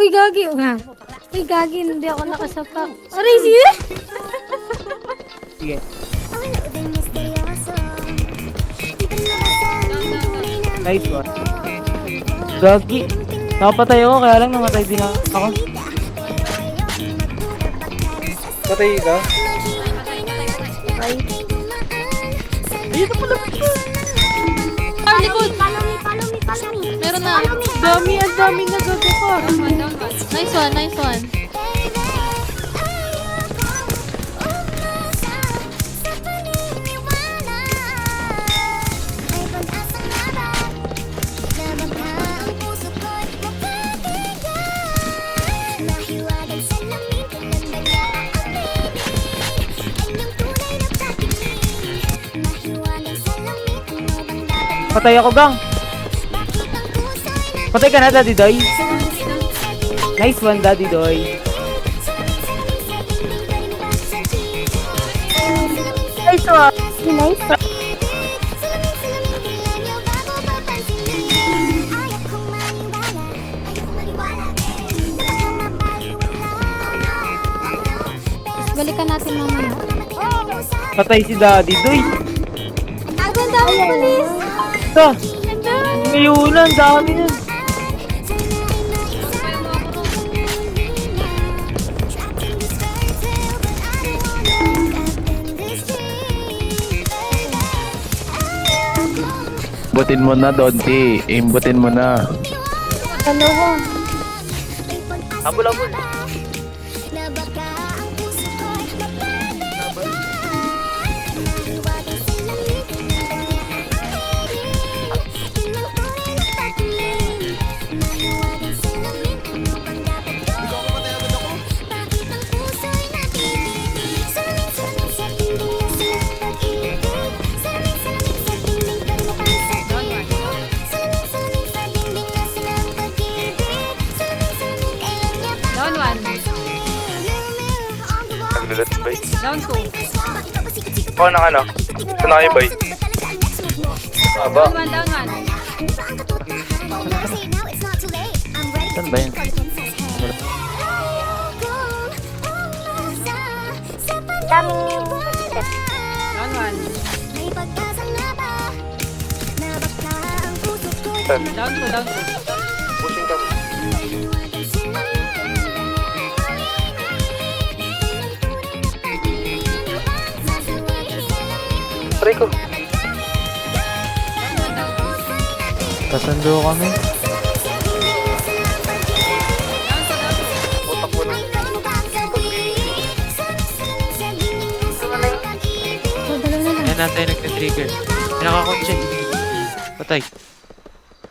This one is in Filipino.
Uy, gagi. Uy, gagi. Hindi ako nakasapa. Aray, siya! Sige. Nice one. Gagi. Nakapatay ako, kaya lang namatay din ako. Patay ka? Ay. Dito pala. Likod! Meron na. Ang dami na gaga pa. Nice one, nice one. Patay ako, gang. Patay ka na, Daddy Doy. Nice one, Daddy Doy. Nice one. Nice one. Balikan natin mamaya. Patay si Daddy Doy. Ang dami pulis. Ito. Ngayon, ang dami nun. Imbutin mo na, Donti. Imbutin mo na. Dalawa. Habol-habol. Down one. Naglalat ba? Down two. Oo, ano? Ito na kayo, boy. Aba. Down one, down one. Saan ba yan? Daming Down one. Saan? Down two, down two. Pushing ka. Try ko. Kasando kami. Utak mo lang. dalawa na lang. Yan natin nagka-trigger. Pinaka-kotse. Patay.